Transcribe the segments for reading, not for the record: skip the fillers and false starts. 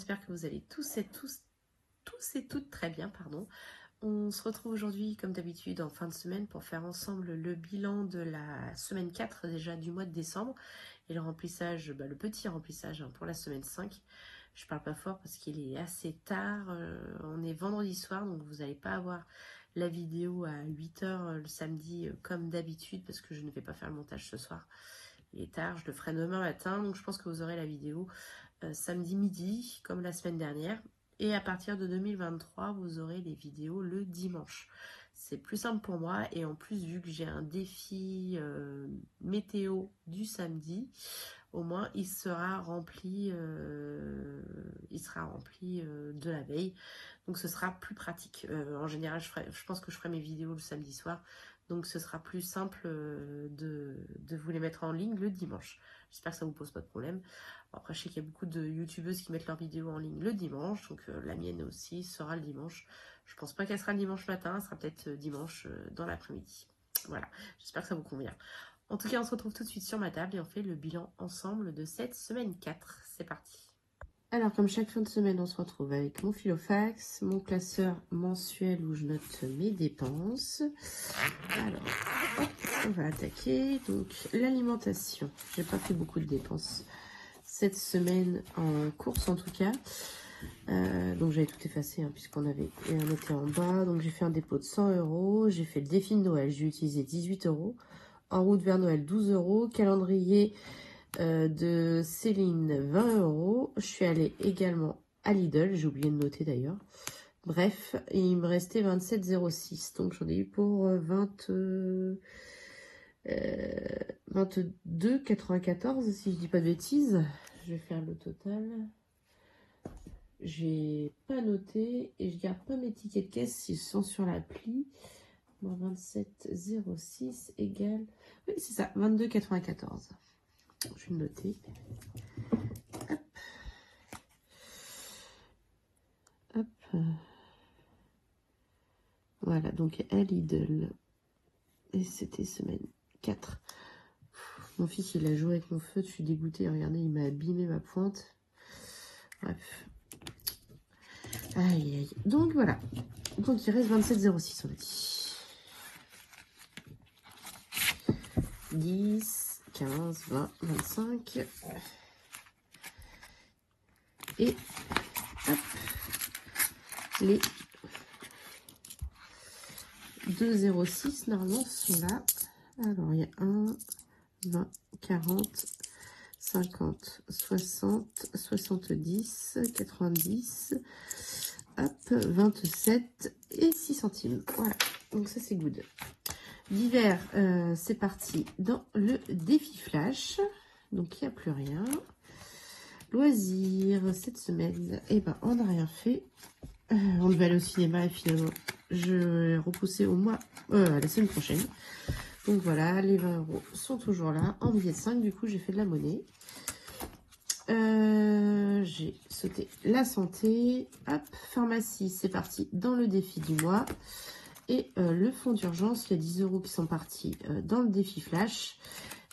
j'espère que vous allez tous et toutes très bien, pardon. On se retrouve aujourd'hui, comme d'habitude, en fin de semaine pour faire ensemble le bilan de la semaine 4 déjà du mois de décembre et le remplissage, le petit remplissage pour la semaine 5. Je parle pas fort parce qu'il est assez tard, on est vendredi soir, donc vous n'allez pas avoir la vidéo à 8 h le samedi comme d'habitude parce que je ne vais pas faire le montage ce soir. Il est tard, je le ferai demain matin, donc je pense que vous aurez la vidéo samedi midi, comme la semaine dernière. Et à partir de 2023, vous aurez les vidéos le dimanche. C'est plus simple pour moi. Et en plus, vu que j'ai un défi météo du samedi, au moins il sera rempli, de la veille. Donc ce sera plus pratique. En général, je pense que je ferai mes vidéos le samedi soir. Donc ce sera plus simple de vous les mettre en ligne le dimanche. J'espère que ça ne vous pose pas de problème. Après, je sais qu'il y a beaucoup de youtubeuses qui mettent leurs vidéos en ligne le dimanche. Donc la mienne aussi sera le dimanche. Je pense pas qu'elle sera le dimanche matin. Elle sera peut-être dimanche dans l'après-midi. Voilà, j'espère que ça vous convient. En tout cas, on se retrouve tout de suite sur ma table et on fait le bilan ensemble de cette semaine 4. C'est parti. Alors, comme chaque fin de semaine, on se retrouve avec mon filofax, mon classeur mensuel où je note mes dépenses. Alors, hop, on va attaquer. Donc, l'alimentation. J'ai pas fait beaucoup de dépenses cette semaine en course en tout cas. Donc, j'avais tout effacé puisqu'on était en bas. Donc, j'ai fait un dépôt de 100 €. J'ai fait le défi de Noël. J'ai utilisé 18 €. En route vers Noël, 12 €. Calendrier de Céline, 20 €. Je suis allée également à Lidl, j'ai oublié de noter d'ailleurs. Bref, il me restait 27,06, donc j'en ai eu pour 22,94 si je dis pas de bêtises. Je vais faire le total. J'ai pas noté et je garde pas mes tickets de caisse s'ils sont sur l'appli. Bon, 27,06 égale... Oui, c'est ça, 22,94. Je vais le noter. Hop. Hop. Voilà, donc à Lidl. Et c'était semaine 4. Mon fils, il a joué avec mon feu. Je suis dégoûtée. Regardez, il m'a abîmé ma pointe. Bref. Aïe, aïe. Donc, voilà. Donc, il reste 27,06, on a dit. 10, 15, 20, 25. Et, hop, les 2,06, normalement, sont là. Alors, il y a 1, 20, 40, 50, 60, 70, 90, hop, 27 et 6 centimes. Voilà, donc ça c'est good. L'hiver, c'est parti dans le défi flash. Donc il n'y a plus rien. Loisirs, cette semaine, on n'a rien fait. On devait aller au cinéma et finalement, je l'ai repoussé au mois, la semaine prochaine. Donc voilà, les 20 € sont toujours là. En billet de 5, du coup, j'ai fait de la monnaie. J'ai sauté la santé. Hop, pharmacie, c'est parti dans le défi du mois. Et le fonds d'urgence, il y a 10 € qui sont partis dans le défi flash.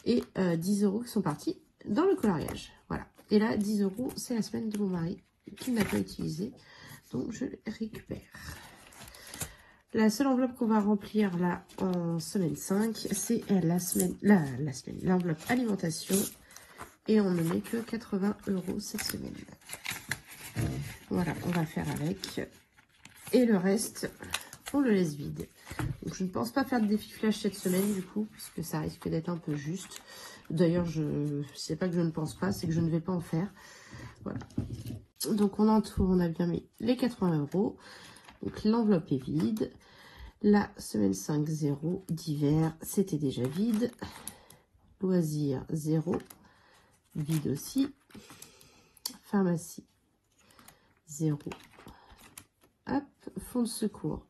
Et 10 € qui sont partis dans le coloriage. Voilà. Et là, 10 €, c'est la semaine de mon mari qui n'a pas utilisé. Donc, je les récupère. La seule enveloppe qu'on va remplir là en semaine 5, c'est l'enveloppe alimentation. Et on ne met que 80 € cette semaine. Voilà, on va faire avec. Et le reste, on le laisse vide. Donc, je ne pense pas faire de défi flash cette semaine du coup, puisque ça risque d'être un peu juste. D'ailleurs, c'est pas que je ne pense pas, c'est que je ne vais pas en faire. Voilà. Donc, on entoure, on a bien mis les 80 €. Donc, l'enveloppe est vide. La semaine 5, 0. D'hiver, c'était déjà vide. Loisirs, 0. Vide aussi. Pharmacie, 0. Hop, fonds de secours,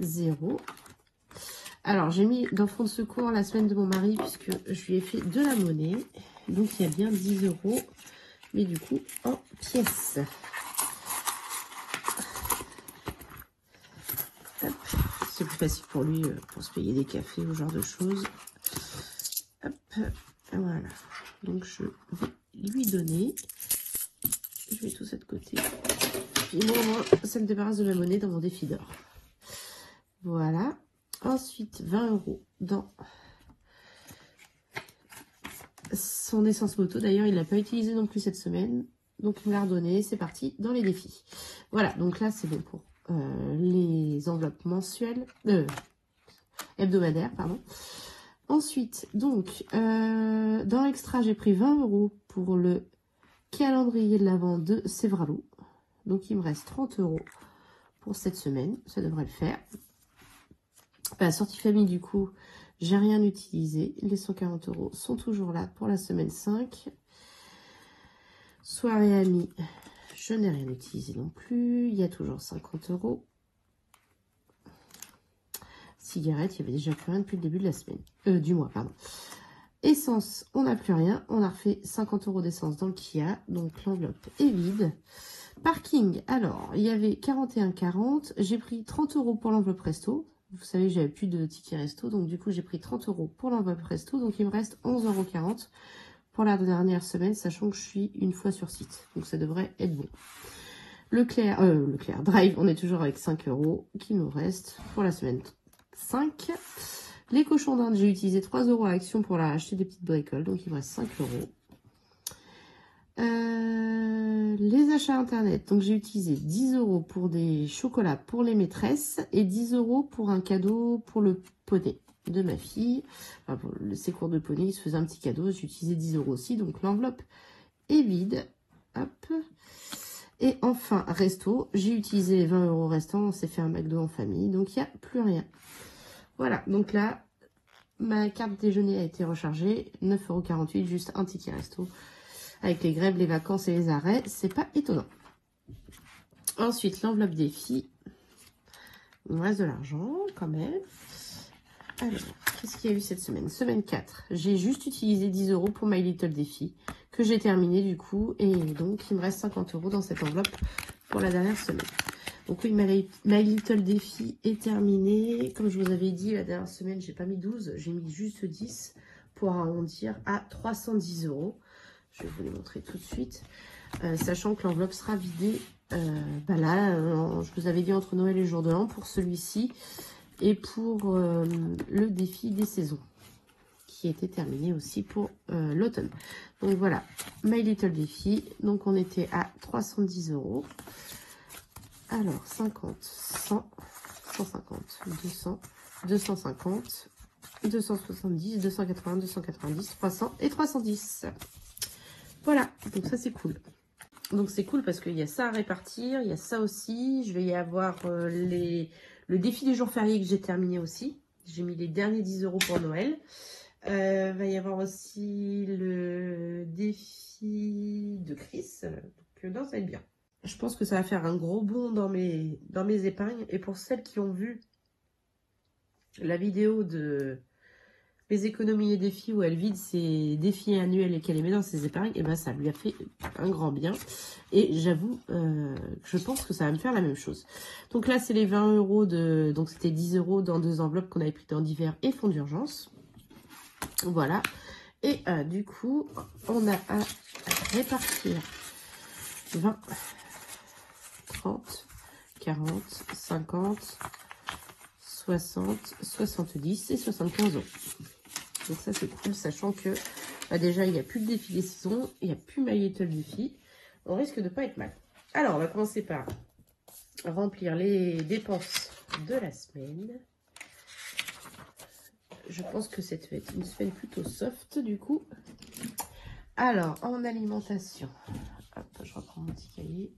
0. Alors, j'ai mis dans fonds de secours la semaine de mon mari puisque je lui ai fait de la monnaie. Donc, il y a bien 10 €, mais du coup, en pièces. C'est plus facile pour lui pour se payer des cafés ou ce genre de choses. Hop, voilà. Donc, je vais lui donner. Je mets tout ça de côté. Puis moi, ça me débarrasse de la monnaie dans mon défi d'or. Voilà. Ensuite, 20 € dans son essence moto. D'ailleurs, il ne l'a pas utilisé non plus cette semaine. Donc, il me l'a redonné. C'est parti dans les défis. Voilà. Donc là, c'est bon pour les enveloppes mensuelles. Hebdomadaires, pardon. Ensuite, donc, dans l'extra, j'ai pris 20 € pour le calendrier de l'Avent de Sévralou. Donc, il me reste 30 € pour cette semaine. Ça devrait le faire. La sortie famille, du coup, j'ai rien utilisé. Les 140 € sont toujours là pour la semaine 5. Soirée amis, je n'ai rien utilisé non plus. Il y a toujours 50 €. Cigarette, il y avait déjà plus rien depuis le début de la semaine. Du mois, pardon. Essence, on n'a plus rien. On a refait 50 € d'essence dans le Kia. Donc, l'enveloppe est vide. Parking, alors, il y avait 41,40 €. J'ai pris 30 € pour l'enveloppe resto. Vous savez, j'avais plus de tickets resto. Donc, du coup, j'ai pris 30 € pour l'enveloppe resto. Donc, il me reste 11,40 € pour la dernière semaine, sachant que je suis une fois sur site. Donc, ça devrait être bon. Leclerc Drive, on est toujours avec 5 € qui nous reste pour la semaine 5. Les cochons d'Inde, j'ai utilisé 3 € à Action pour acheter des petites bricoles. Donc, il me reste 5 €. Les achats internet, donc j'ai utilisé 10 € pour des chocolats pour les maîtresses et 10 € pour un cadeau pour le poney de ma fille. Enfin, pour ses cours de poney, il se faisait un petit cadeau, j'ai utilisé 10 € aussi, donc l'enveloppe est vide. Hop. Et enfin, resto, j'ai utilisé les 20 € restants, on s'est fait un McDo en famille, donc il n'y a plus rien. Voilà, donc là, ma carte déjeuner a été rechargée, 9,48 €, juste un ticket resto. Avec les grèves, les vacances et les arrêts, c'est pas étonnant. Ensuite, l'enveloppe défi. Il me reste de l'argent quand même. Alors, qu'est-ce qu'il y a eu cette semaine? Semaine 4. J'ai juste utilisé 10 € pour My Little Défi, que j'ai terminé du coup. Et donc, il me reste 50 € dans cette enveloppe pour la dernière semaine. Donc oui, My Little Défi est terminé. Comme je vous avais dit, la dernière semaine, j'ai pas mis 12, j'ai mis juste 10 pour arrondir à 310 €. Je vais vous les montrer tout de suite, sachant que l'enveloppe sera vidée. Là, je vous avais dit entre Noël et le jour de l'an pour celui-ci et pour le défi des saisons qui était terminé aussi pour l'automne. Donc voilà, My Little Défi. Donc on était à 310 €. Alors 50, 100, 150, 200, 250, 270, 280, 290, 300 et 310. Voilà, donc ça c'est cool. Donc c'est cool parce qu'il y a ça à répartir, il y a ça aussi. Je vais y avoir le défi des jours fériés que j'ai terminé aussi. J'ai mis les derniers 10 € pour Noël. Va y avoir aussi le défi de Chris. Donc non, ça va être bien. Je pense que ça va faire un gros bond dans mes épargnes. Et pour celles qui ont vu la vidéo de mes économies et défis où elle vide ses défis annuels et qu'elle les met dans ses épargnes, et ben ça lui a fait un grand bien. Et j'avoue, je pense que ça va me faire la même chose. Donc là, c'est les 20 € de... Donc c'était 10 € dans 2 enveloppes qu'on avait pris dans divers et fonds d'urgence. Voilà. Et du coup, on a à répartir 20, 30, 40, 50, 60, 70 et 75 €. Donc ça c'est cool, sachant que déjà il n'y a plus de défi des saisons, il n'y a plus My Little Défi. On risque de pas être mal. Alors on va commencer par remplir les dépenses de la semaine. Je pense que cette va être une semaine plutôt soft du coup. Alors en alimentation, hop, je reprends mon petit cahier.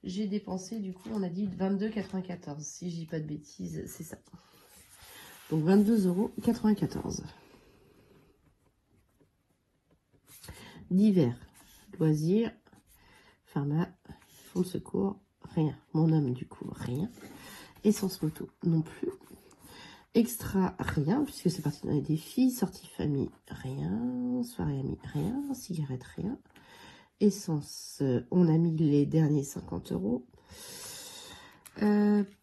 J'ai dépensé du coup, on a dit 22,94 €. Si je dis pas de bêtises, c'est ça. Donc 22,94 €. Divers, loisirs, pharma, fonds de secours, rien. Mon homme, du coup, rien. Essence moto, non plus. Extra, rien, puisque c'est parti dans les défis. Sortie famille, rien. Soirée amis, rien. Cigarette, rien. Essence, on a mis les derniers 50 €.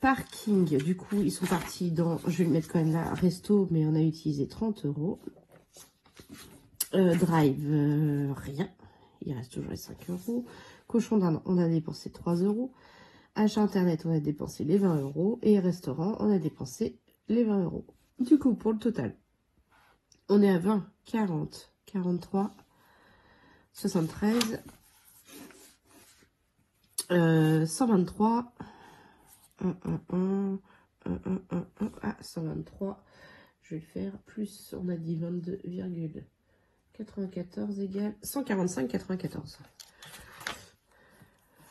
Parking, du coup, ils sont partis dans, je vais le mettre quand même là, resto, mais on a utilisé 30 €. Drive, rien. Il reste toujours les 5 €. Cochon d'Inde, on a dépensé 3 €. Achat internet, on a dépensé les 20 €. Et restaurant, on a dépensé les 20 €. Du coup, pour le total, on est à 20, 40, 43, 73, 123, 123. Je vais faire plus, on a dit 22,94 égale 145,94.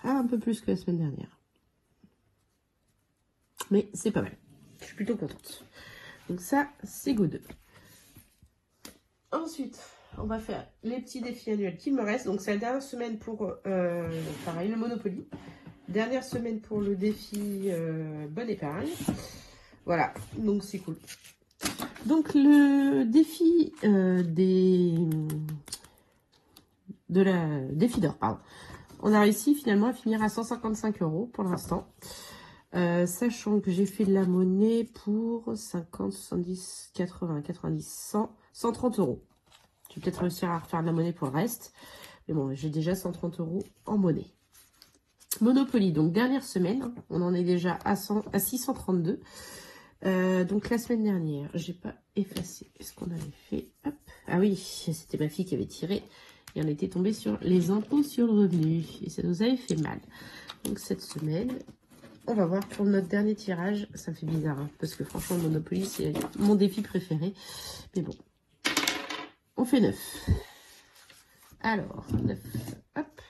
Un peu plus que la semaine dernière. Mais c'est pas mal. Je suis plutôt contente. Donc ça, c'est good. Ensuite, on va faire les petits défis annuels qu'il me reste. Donc c'est la dernière semaine pour, pareil, le Monopoly. Dernière semaine pour le défi bonne épargne. Voilà, donc c'est cool. Donc le défi défi d'or, pardon. On a réussi finalement à finir à 155 € pour l'instant. Sachant que j'ai fait de la monnaie pour 50, 70, 80, 90, 100, 130 €. Je vais peut-être réussir à refaire de la monnaie pour le reste. Mais bon, j'ai déjà 130 € en monnaie. Monopoly, donc dernière semaine. On en est déjà à 632. Donc la semaine dernière, j'ai pas effacé. Est-ce qu'on avait fait? Hop. Ah oui, c'était ma fille qui avait tiré. Et on était tombé sur les impôts sur le revenu. Et ça nous avait fait mal. Donc cette semaine, on va voir pour notre dernier tirage. Ça me fait bizarre, hein, parce que franchement, Monopoly, c'est mon défi préféré. Mais bon, on fait 9. Alors, 9. Hop.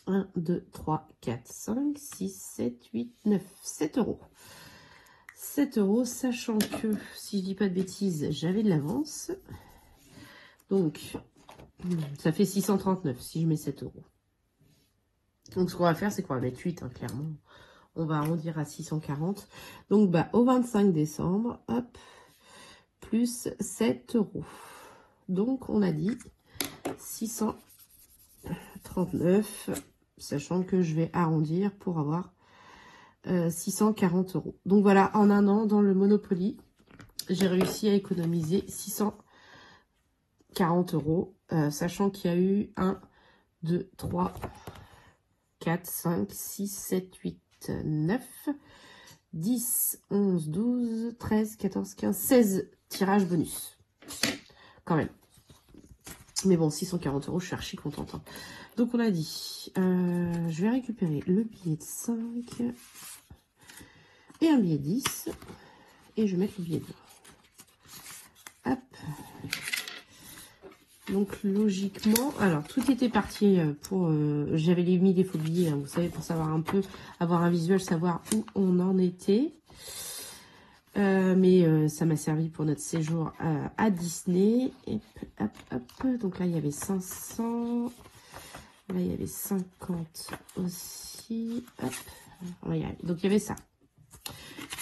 1, 2, 3, 4, 5, 6, 7, 8, 9. 7 €. 7 €, sachant que, si je dis pas de bêtises, j'avais de l'avance. Donc, ça fait 639 si je mets 7 €. Donc, ce qu'on va faire, c'est qu'on va mettre 8, hein, clairement. On va arrondir à 640. Donc, bah, au 25 décembre, hop, plus 7 €. Donc, on a dit 639, sachant que je vais arrondir pour avoir 640 €. Donc, voilà, en un an, dans le Monopoly, j'ai réussi à économiser 640 €, sachant qu'il y a eu 1, 2, 3, 4, 5, 6, 7, 8, 9, 10, 11, 12, 13, 14, 15, 16 tirages bonus. Quand même. Mais bon, 640 €, je suis archi contente. Hein. Donc, on a dit, je vais récupérer le billet de 5 et un billet de 10. Et je vais mettre le billet de 20. Hop. Donc, logiquement, alors, tout était parti pour... j'avais mis des faux billets, hein, vous savez, pour savoir un peu, avoir un visuel, savoir où on en était. Mais ça m'a servi pour notre séjour à Disney. Et hop, hop. Donc là, il y avait 500. Là, il y avait 50 aussi. Hop. On va y aller. Donc, il y avait ça.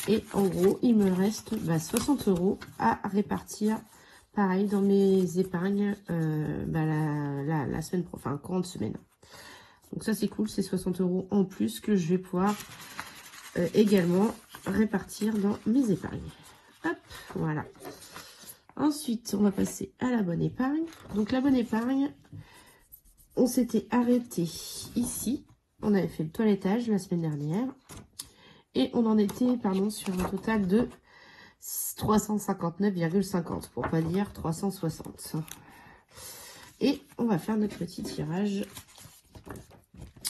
Et en gros, il me reste 60 € à répartir. Pareil, dans mes épargnes, la semaine prochaine, enfin, courant de semaine. Donc ça, c'est cool. C'est 60 € en plus que je vais pouvoir également répartir dans mes épargnes. Hop, voilà. Ensuite, on va passer à la bonne épargne. Donc, la bonne épargne, on s'était arrêté ici. On avait fait le toilettage la semaine dernière. Et on en était, pardon, sur un total de 359,50 pour pas dire 360. Et on va faire notre petit tirage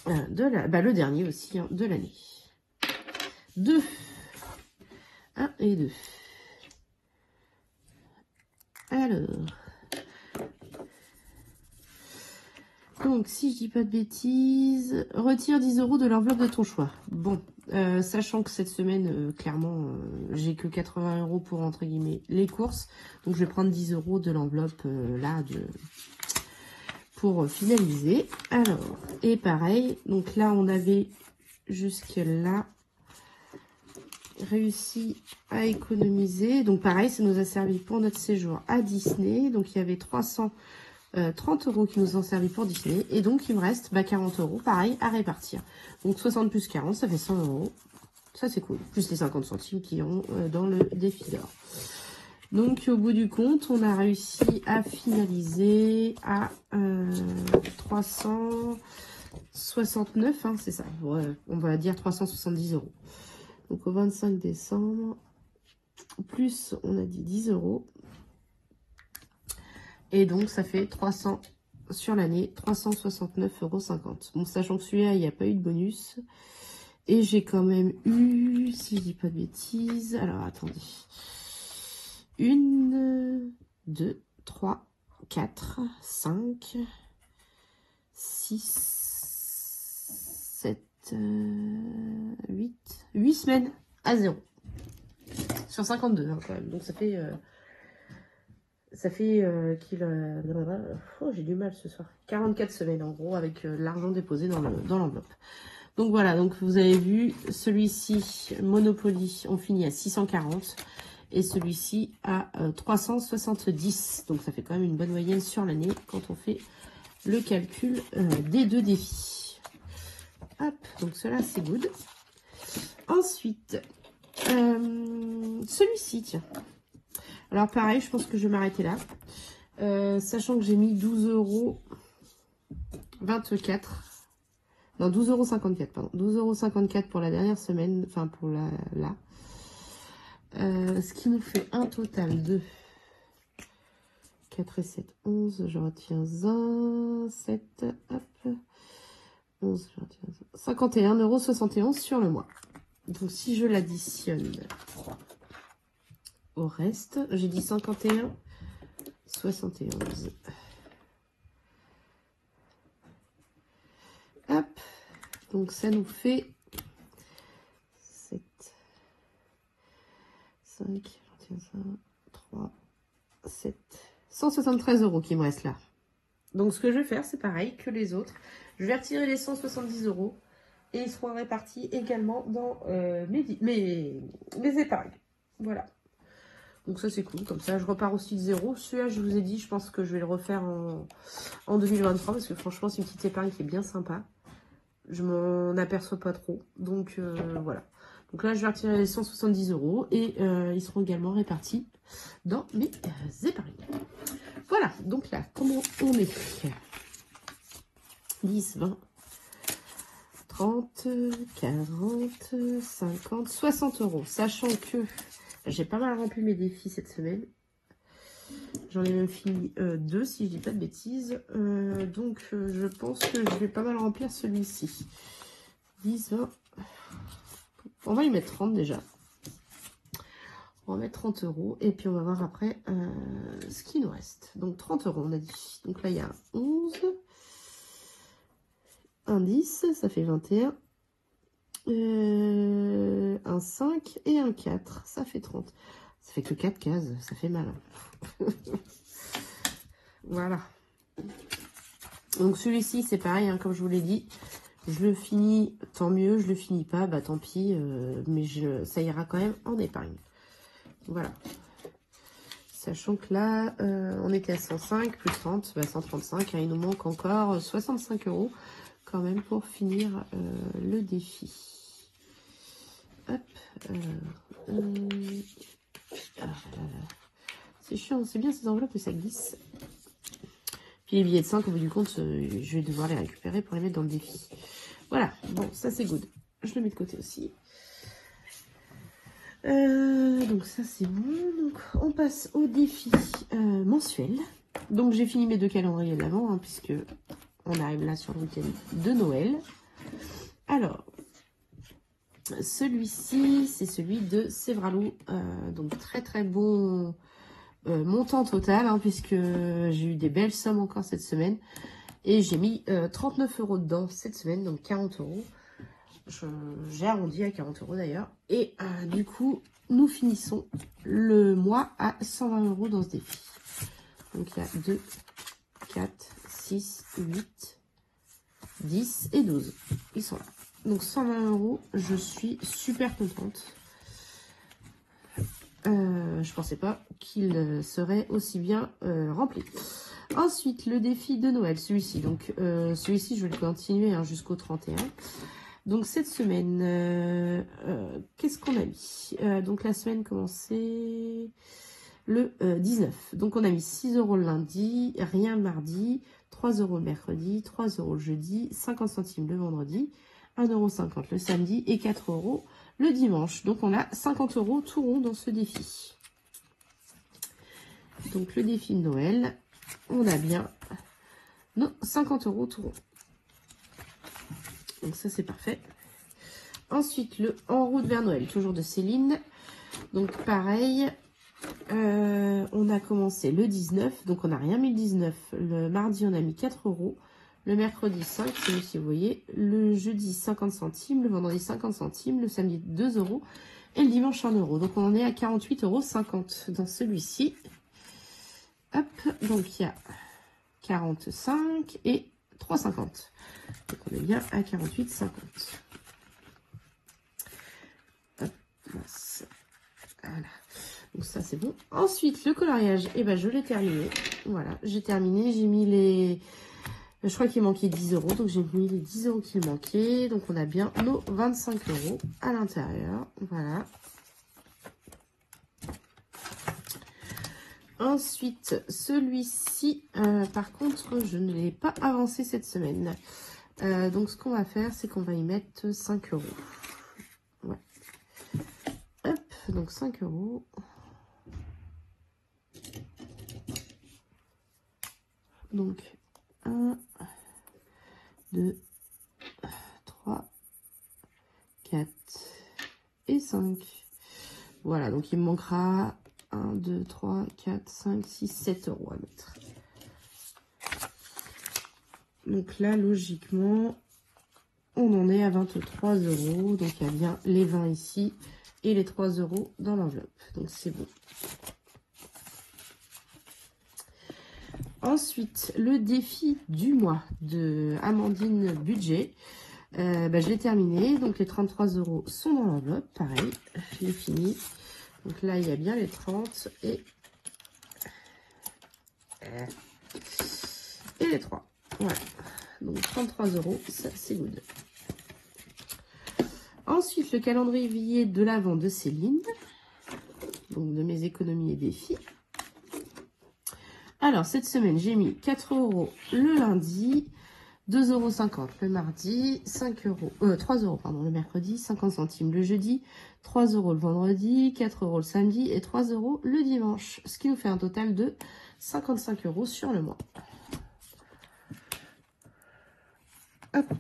le dernier aussi hein, de l'année. 2. 1 et 2. Alors. Donc, si je dis pas de bêtises, retire 10 € de l'enveloppe de ton choix. Bon, sachant que cette semaine, clairement, j'ai que 80 € pour, entre guillemets, les courses. Donc, je vais prendre 10 € de l'enveloppe, pour finaliser. Alors, et pareil, donc là, on avait jusque là réussi à économiser. Donc, pareil, ça nous a servi pour notre séjour à Disney. Donc, il y avait 330 € qui nous ont servi pour Disney. Et donc, il me reste 40 €, pareil, à répartir. Donc, 60 plus 40, ça fait 100 €. Ça, c'est cool. Plus les 50 centimes qui ont dans le défi d'or. Donc, au bout du compte, on a réussi à finaliser à 369, hein, c'est ça. Ouais, on va dire 370 €. Donc, au 25 décembre, plus, on a dit 10 €. Et donc, ça fait 300 sur l'année, 369,50 €. Bon, sachant que celui-là, il n'y a pas eu de bonus. Et j'ai quand même eu, si je dis pas de bêtises, alors attendez. 1, 2, 3, 4, 5, 6, 7, 8. 8 semaines à 0. Sur 52, hein, quand même. Donc ça fait qu'il... oh, j'ai du mal ce soir. 44 semaines, en gros, avec l'argent déposé dans l'enveloppe. Donc voilà, donc vous avez vu, celui-ci, Monopoly, on finit à 640 et celui-ci à 370. Donc ça fait quand même une bonne moyenne sur l'année quand on fait le calcul des deux défis. Hop, donc cela c'est good. Ensuite, celui-ci, tiens. Alors pareil, je pense que je vais m'arrêter là. Sachant que j'ai mis 12,24 €. Non, 12,54 €, pardon. 12,54 € pour la dernière semaine, enfin pour là. Ce qui nous fait un total de 4 et 7, 11. Je retiens 1, 7, hop. 11, je retiens 51,71 € sur le mois. Donc si je l'additionne au reste, j'ai dit 51,71. Hop. Donc ça nous fait 7, 5, 3, 7, 173 € qui me reste là. Donc ce que je vais faire, c'est pareil que les autres. Je vais retirer les 170 € et ils seront répartis également dans mes épargnes. Voilà. Donc ça c'est cool, comme ça je repars aussi de zéro. Celui-là je vous ai dit, je pense que je vais le refaire en 2023 parce que franchement c'est une petite épargne qui est bien sympa. Je m'en aperçois pas trop, donc voilà. Donc là je vais retirer les 170 € et ils seront également répartis dans mes épargnes. Voilà, donc là comment on est? 10, 20, 30, 40, 50, 60 €. Sachant que j'ai pas mal rempli mes défis cette semaine. J'en ai même fini 2 si je dis pas de bêtises. Donc je pense que je vais pas mal remplir celui-ci. 10, 20. On va y mettre 30 déjà. On va mettre 30 € et puis on va voir après ce qui nous reste. Donc 30 € on a dit. Donc là il y a un 11. Un 10, ça fait 21. Un 5 et un 4, ça fait 30. Ça fait que 4 cases, ça fait mal. Hein. Voilà. Donc celui-ci, c'est pareil, hein, comme je vous l'ai dit. Je le finis, tant mieux. Je le finis pas, bah tant pis. Mais ça ira quand même en épargne. Voilà. Sachant que là, on était à 105 plus 30, bah 135. Hein, il nous manque encore 65 € quand même pour finir le défi. Hop. C'est chiant, c'est bien ces enveloppes que ça glisse. Puis les billets de 5, au bout du compte, je vais devoir les récupérer pour les mettre dans le défi. Voilà, bon, ça c'est good. Je le mets de côté aussi. Donc ça c'est bon. Donc on passe au défi mensuel. Donc j'ai fini mes 2 calendriers d'avant, hein, puisque on arrive là sur le week-end de Noël. Alors, celui-ci, c'est celui de Sévralou. Donc très très bon montant total, hein, puisque j'ai eu des belles sommes encore cette semaine. Et j'ai mis 39 € dedans cette semaine, donc 40 €. J'ai arrondi à 40 € d'ailleurs. Et du coup, nous finissons le mois à 120 € dans ce défi. Donc il y a 2, 4, 6, 8, 10 et 12. Ils sont là. Donc 120 €, je suis super contente. Je pensais pas qu'il serait aussi bien rempli. Ensuite, le défi de Noël, celui-ci. Donc celui-ci, je vais le continuer hein, jusqu'au 31. Donc cette semaine, qu'est-ce qu'on a mis? Donc la semaine commençait le 19. Donc, on a mis 6 € le lundi, rien le mardi, 3 € le mercredi, 3 € le jeudi, 50 centimes le vendredi, 1,50 € le samedi et 4 € le dimanche. Donc, on a 50 € tout rond dans ce défi. Donc, le défi de Noël, on a bien nos 50 € tout rond. Donc, ça, c'est parfait. Ensuite, le En route vers Noël, toujours de Céline. Donc, pareil, on a commencé le 19. Donc, on n'a rien mis le 19. Le mardi, on a mis 4 €. Le mercredi, 5, c'est si vous voyez. Le jeudi, 50 centimes. Le vendredi, 50 centimes. Le samedi, 2 €. Et le dimanche, 1 €. Donc, on en est à 48,50 € dans celui-ci. Hop, donc il y a 45 et 3,50. Donc, on est bien à 48,50. Hop, voilà. Donc ça c'est bon. Ensuite le coloriage, et ben je l'ai terminé. Voilà, j'ai terminé, j'ai mis les, je crois qu'il manquait 10 €, donc j'ai mis les 10 € qu'il manquait. Donc on a bien nos 25 € à l'intérieur. Voilà. Ensuite celui-ci, par contre je ne l'ai pas avancé cette semaine. Donc ce qu'on va faire, c'est qu'on va y mettre 5 €. Ouais. Hop, donc 5 €. Donc, 1, 2, 3, 4 et 5. Voilà, donc il me manquera 1, 2, 3, 4, 5, 6, 7 € à mettre. Donc là, logiquement, on en est à 23 €. Donc il y a bien les 20 ici et les 3 € dans l'enveloppe. Donc c'est bon. Ensuite, le défi du mois de Amandine Budget. Je l'ai terminé. Donc, les 33 € sont dans l'enveloppe. Pareil, je l'ai fini. Donc là, il y a bien les 30 et les 3. Voilà. Donc, 33 €, ça, c'est good. Ensuite, le calendrier de l'Avent de Céline. Donc, de mes économies et défis. Alors, cette semaine, j'ai mis 4 € le lundi, 2,50 € le mardi, 3 € pardon, le mercredi, 50 centimes le jeudi, 3 € le vendredi, 4 € le samedi et 3 € le dimanche. Ce qui nous fait un total de 55 € sur le mois. Hop.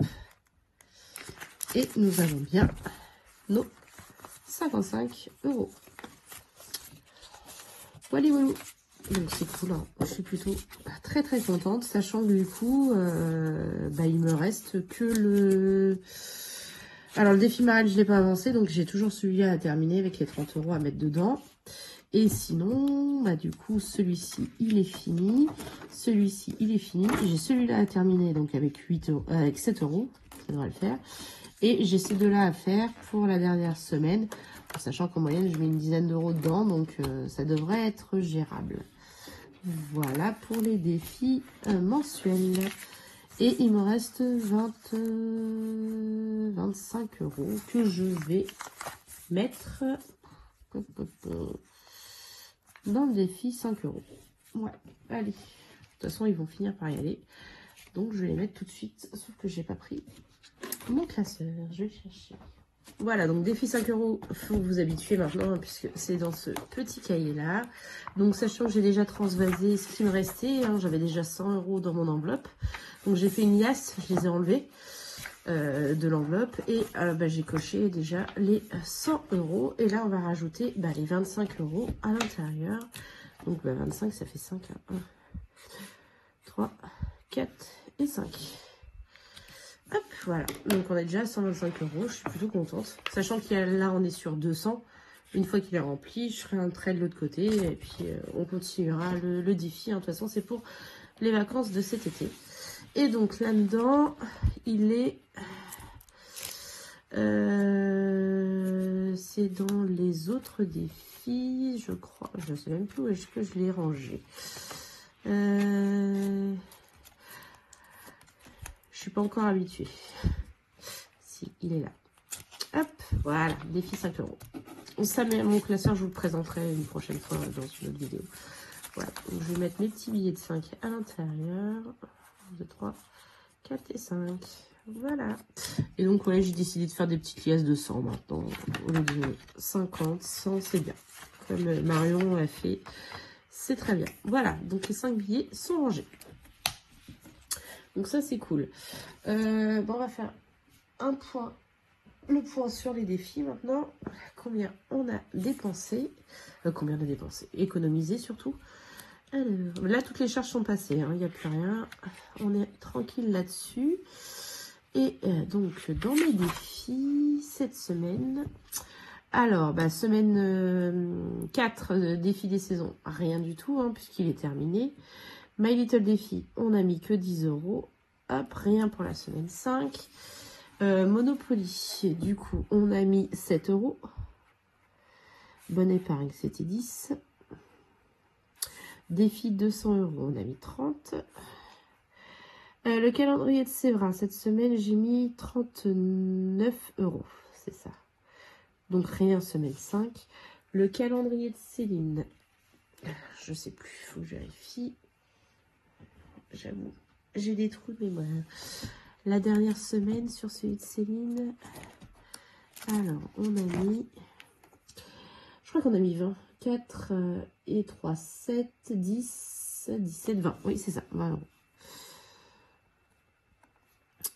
Et nous avons bien nos 55 €. Voilà, voilà. Donc c'est cool, hein. Je suis plutôt très très contente, sachant que du coup, il me reste que le... Alors le défi Marelle, je ne l'ai pas avancé, donc j'ai toujours celui-là à terminer avec les 30 € à mettre dedans. Et sinon, du coup, celui-ci, il est fini. Celui-ci, il est fini. J'ai celui-là à terminer, donc avec 7 €, ça devrait le faire. Et j'ai ces deux-là à faire pour la dernière semaine, sachant qu'en moyenne, je mets une dizaine d'euros dedans, donc ça devrait être gérable. Voilà pour les défis mensuels. Et il me reste 25 € que je vais mettre dans le défi 5 €. Ouais, allez. De toute façon, ils vont finir par y aller. Donc, je vais les mettre tout de suite. Sauf que j'ai pas pris mon classeur. Je vais le chercher. Voilà, donc défi 5 €, il faut vous habituer maintenant, hein, puisque c'est dans ce petit cahier-là. Donc, sachant que j'ai déjà transvasé ce qui me restait, hein, j'avais déjà 100 € dans mon enveloppe. Donc, j'ai fait une liasse, je les ai enlevés de l'enveloppe. Et j'ai coché déjà les 100 €. Et là, on va rajouter les 25 € à l'intérieur. Donc, 25, ça fait 5. 1, 3, 4 et 5. Hop, voilà. Donc, on est déjà à 125 €. Je suis plutôt contente. Sachant qu'il y a, là, on est sur 200. Une fois qu'il est rempli, je ferai un trait de l'autre côté. Et puis, on continuera le défi. Hein. De toute façon, c'est pour les vacances de cet été. Et donc, là-dedans, il est... c'est dans les autres défis, je crois. Je ne sais même plus où est-ce que je l'ai rangé. Je suis pas encore habituée. Si, il est là. Hop, voilà, défi 5 €. Ça, mon classeur, je vous le présenterai une prochaine fois dans une autre vidéo. Voilà, donc je vais mettre mes petits billets de 5 à l'intérieur. 1, 2, 3, 4 et 5. Voilà. Et donc, ouais, j'ai décidé de faire des petites liasses de 100 maintenant. Au lieu de 50, 100, c'est bien. Comme Marion a fait, c'est très bien. Voilà, donc les 5 billets sont rangés. Donc ça, c'est cool. Bon, on va faire le point sur les défis maintenant. Combien on a dépensé. Combien on a dépensé. Économisé surtout. Alors, là, toutes les charges sont passées. Il n'y a plus rien. On est tranquille là-dessus. Et donc, dans mes défis, cette semaine... Alors, semaine 4, défi des saisons, rien du tout, hein, puisqu'il est terminé. My Little Défi, on a mis que 10 €. Hop, rien pour la semaine 5. Monopoly, du coup, on a mis 7 €. Bonne épargne, c'était 10. Défi 200 €, on a mis 30. Le calendrier de Séverin, cette semaine, j'ai mis 39 €. C'est ça. Donc rien, semaine 5. Le calendrier de Céline, je sais plus, il faut que je vérifie. J'avoue, j'ai des trous de mémoire. La dernière semaine sur celui de Céline. Alors, on a mis... Je crois qu'on a mis 20. 4 et 3, 7, 10, 17, 20. Oui, c'est ça, 20 €.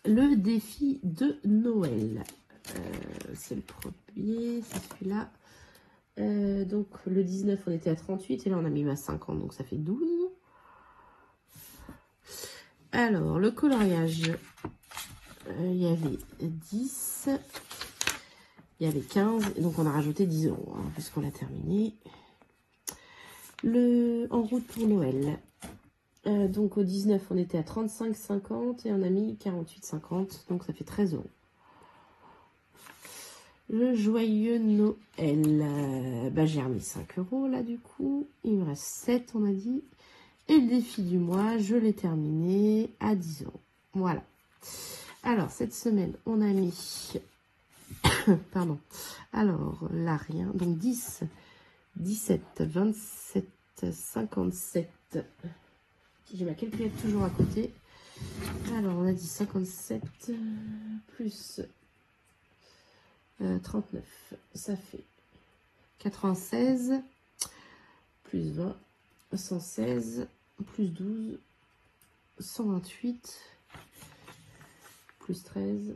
Le défi de Noël. C'est le premier, c'est celui-là. Donc, le 19, on était à 38. Et là, on a mis à 50, donc ça fait 12. Alors, le coloriage. Il y avait 10. Il y avait 15. Et donc, on a rajouté 10 €, hein, puisqu'on l'a terminé. En route pour Noël. Donc, au 19, on était à 35,50. Et on a mis 48,50. Donc, ça fait 13 €. Le joyeux Noël. J'ai remis 5 € là, du coup. Il me reste 7, on a dit. Et le défi du mois, je l'ai terminé à 10 €. Voilà. Alors, cette semaine, on a mis... Pardon. Alors, là, rien. Donc, 10, 17, 27, 57. J'ai ma calculette toujours à côté. Alors, on a dit 57 plus 39. Ça fait 96 plus 20, 116 plus 12, 128 plus 13,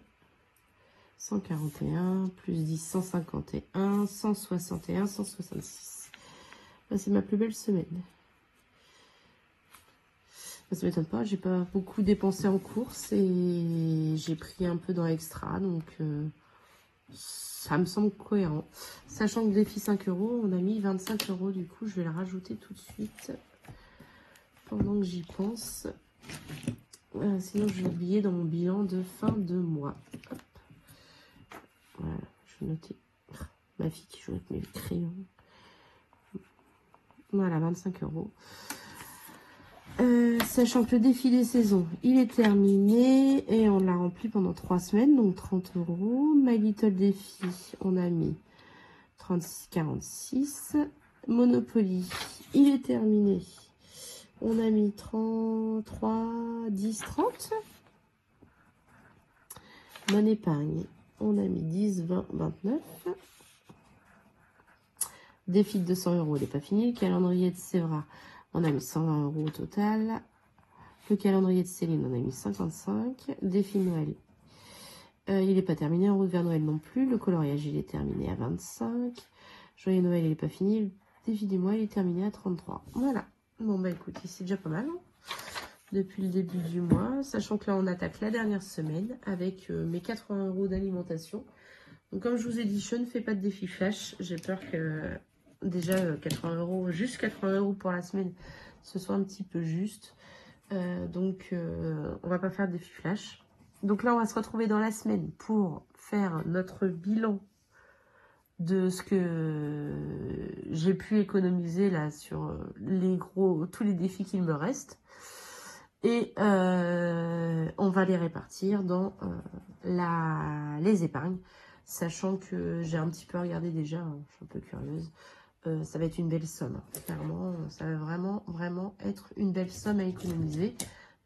141 plus 10, 151, 161, 166. C'est ma plus belle semaine. Ça m'étonne pas, j'ai pas beaucoup dépensé en courses et j'ai pris un peu dans l'extra, donc ça me semble cohérent. Sachant que défi 5 €, on a mis 25 € du coup, je vais le rajouter tout de suite pendant que j'y pense. Sinon, je vais oublier dans mon bilan de fin de mois. Hop. Voilà, je vais noter. Ma fille qui joue avec mes crayons. Voilà, 25 €. Sachant que le défi des saisons, il est terminé et on l'a rempli pendant 3 semaines, donc 30 €. My Little Défi, on a mis 36, 46. Monopoly, il est terminé. On a mis 33, 10, 30. Bonne épargne, on a mis 10, 20, 29. Défi de 200 €, il n'est pas fini. Le calendrier de Sévra, on a mis 120 € au total. Le calendrier de Céline, on a mis 55. Défi Noël, il n'est pas terminé. En route vers Noël non plus. Le coloriage, il est terminé à 25. Joyeux Noël, il n'est pas fini. Le défi du mois, il est terminé à 33. Voilà. Bon, écoutez, c'est déjà pas mal, hein, depuis le début du mois. Sachant que là, on attaque la dernière semaine avec mes 80 € d'alimentation. Donc, comme je vous ai dit, je ne fais pas de défi flash. J'ai peur que... Déjà, 80 €, juste 80 € pour la semaine, ce soit un petit peu juste. Donc, on va pas faire de défi flash. Donc là, on va se retrouver dans la semaine pour faire notre bilan de ce que j'ai pu économiser là sur tous les défis qu'il me reste. Et on va les répartir dans les épargnes. sachant que j'ai un petit peu regardé déjà, hein, je suis un peu curieuse. Ça va être une belle somme. Clairement, ça va vraiment être une belle somme à économiser.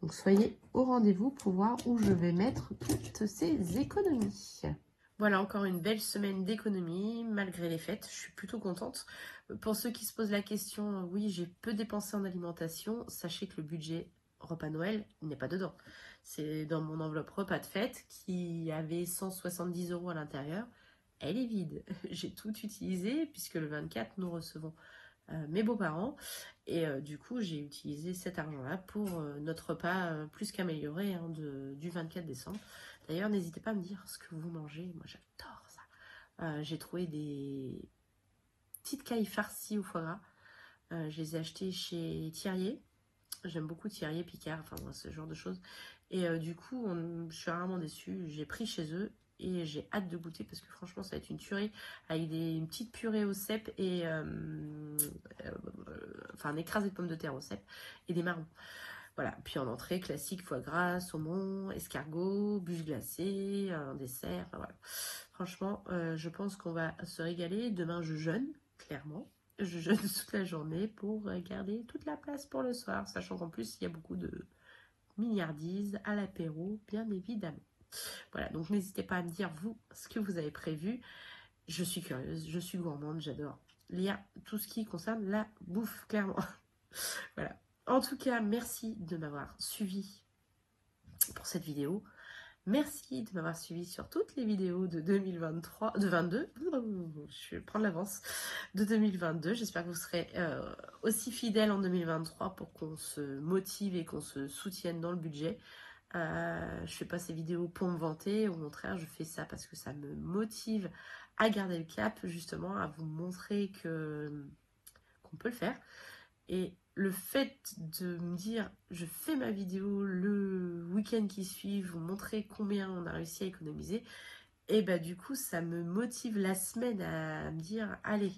Donc, soyez au rendez-vous pour voir où je vais mettre toutes ces économies. Voilà, encore une belle semaine d'économie, malgré les fêtes. Je suis plutôt contente. Pour ceux qui se posent la question, oui, j'ai peu dépensé en alimentation. Sachez que le budget repas Noël n'est pas dedans. C'est dans mon enveloppe repas de fête qui avait 170 € à l'intérieur. Elle est vide. J'ai tout utilisé puisque le 24, nous recevons mes beaux-parents. Et du coup, j'ai utilisé cet argent-là pour notre repas plus qu'amélioré hein, du 24 décembre. D'ailleurs, n'hésitez pas à me dire ce que vous mangez. Moi, j'adore ça. J'ai trouvé des petites cailles farcies au foie gras. Je les ai achetées chez Thirier. J'aime beaucoup Thirier, Picard, enfin moi, ce genre de choses. Et du coup, je suis rarement déçue. J'ai pris chez eux et j'ai hâte de goûter parce que franchement, ça va être une tuerie avec une petite purée au cèpe et enfin un écrasé de pommes de terre au cèpe et des marrons. Voilà, puis en entrée, classique, foie gras, saumon, escargot, bûche glacée, un dessert, enfin, voilà. Franchement, je pense qu'on va se régaler. Demain, je jeûne, clairement. Je jeûne toute la journée pour garder toute la place pour le soir, sachant qu'en plus, il y a beaucoup de milliardises à l'apéro, bien évidemment. Voilà, donc n'hésitez pas à me dire, vous, ce que vous avez prévu. Je suis curieuse, je suis gourmande, j'adore lire tout ce qui concerne la bouffe, clairement. Voilà. En tout cas, merci de m'avoir suivi pour cette vidéo. Merci de m'avoir suivi sur toutes les vidéos de 2023, de 22, je vais prendre l'avance, de 2022. J'espère que vous serez aussi fidèles en 2023 pour qu'on se motive et qu'on se soutienne dans le budget. Je fais pas ces vidéos pour me vanter, au contraire, je fais ça parce que ça me motive à garder le cap, justement, à vous montrer qu'on peut le faire. Et le fait de me dire, je fais ma vidéo le week-end qui suit, vous montrer combien on a réussi à économiser, et bah du coup, ça me motive la semaine à me dire, allez,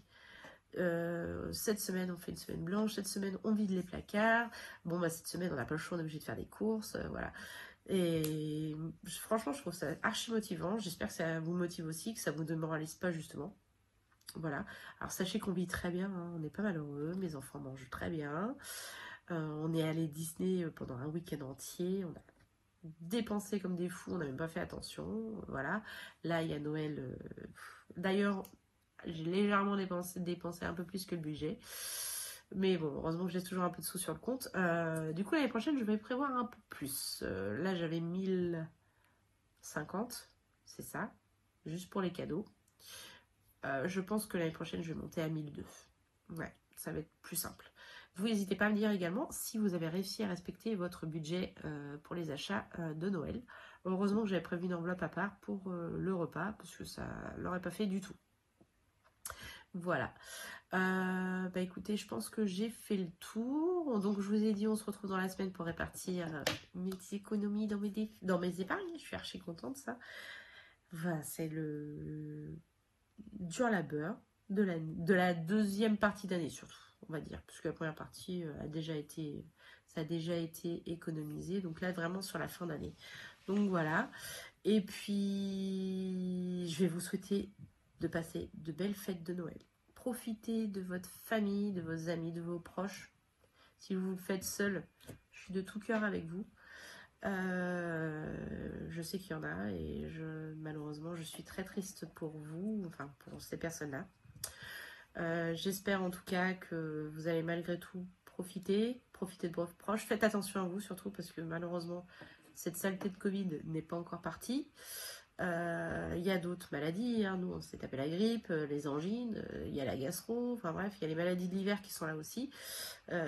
cette semaine on fait une semaine blanche, cette semaine on vide les placards, bon bah cette semaine on n'a pas le choix, on est obligé de faire des courses, voilà. Et franchement, je trouve ça archi motivant. J'espère que ça vous motive aussi, que ça vous démoralise pas justement. Voilà. Alors sachez qu'on vit très bien, hein. On n'est pas malheureux, mes enfants mangent très bien. On est allé Disney pendant un week-end entier. On a dépensé comme des fous, on n'a même pas fait attention. Voilà. Là, il y a Noël. D'ailleurs, j'ai légèrement dépensé un peu plus que le budget. Mais bon, heureusement que j'ai toujours un peu de sous sur le compte. Du coup, l'année prochaine, je vais prévoir un peu plus. Là, j'avais 1050, c'est ça, juste pour les cadeaux. Je pense que l'année prochaine, je vais monter à 1002. Ouais, ça va être plus simple. Vous n'hésitez pas à me dire également si vous avez réussi à respecter votre budget pour les achats de Noël. Heureusement que j'avais prévu une enveloppe à part pour le repas, parce que ça ne l'aurait pas fait du tout. Voilà. Bah écoutez, je pense que j'ai fait le tour. Donc je vous ai dit, on se retrouve dans la semaine pour répartir mes économies dans mes épargnes. Je suis archi contente, ça. Voilà, c'est le dur labeur de la deuxième partie d'année surtout, on va dire, puisque la première partie ça a déjà été économisé. Donc là, vraiment sur la fin d'année. Donc voilà. Et puis, je vais vous souhaiter de passer de belles fêtes de Noël. Profitez de votre famille, de vos amis, de vos proches. Si vous le faites seul, je suis de tout cœur avec vous. Je sais qu'il y en a et malheureusement je suis très triste pour vous, enfin pour ces personnes-là. J'espère en tout cas que vous allez malgré tout profiter de vos proches. Faites attention à vous surtout parce que malheureusement cette saleté de Covid n'est pas encore partie. Il y a d'autres maladies, hein. Nous on s'est tapé la grippe, les angines, il y a la gastro, enfin bref, il y a les maladies de l'hiver qui sont là aussi.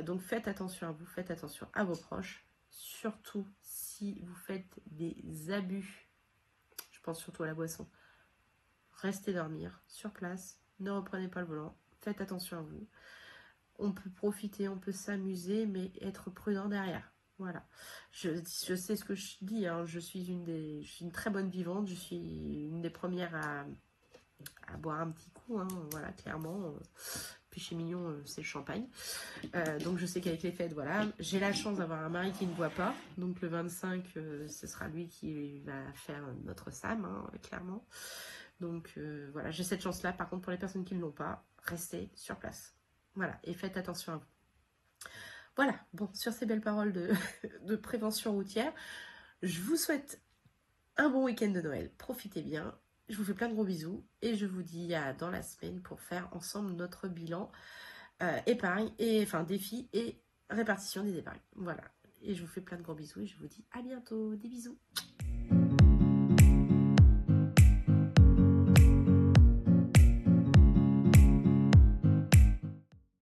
Donc faites attention à vous, faites attention à vos proches, surtout si vous faites des abus, je pense surtout à la boisson. Restez dormir sur place, ne reprenez pas le volant, faites attention à vous. On peut profiter, on peut s'amuser, mais être prudent derrière. Voilà. Je sais ce que je dis, hein. Je suis une très bonne vivante, je suis une des premières à boire un petit coup, hein. Voilà, clairement. Péché mignon, c'est le champagne. Donc je sais qu'avec les fêtes, voilà, j'ai la chance d'avoir un mari qui ne boit pas. Donc le 25, ce sera lui qui va faire notre Sam, hein, clairement. Donc voilà, j'ai cette chance-là. Par contre, pour les personnes qui ne l'ont pas, restez sur place. Voilà, et faites attention à vous. Voilà, bon, sur ces belles paroles de prévention routière, je vous souhaite un bon week-end de Noël. Profitez bien. Je vous fais plein de gros bisous et je vous dis à dans la semaine pour faire ensemble notre bilan épargne, et enfin défi et répartition des épargnes. Voilà, et je vous fais plein de gros bisous et je vous dis à bientôt. Des bisous.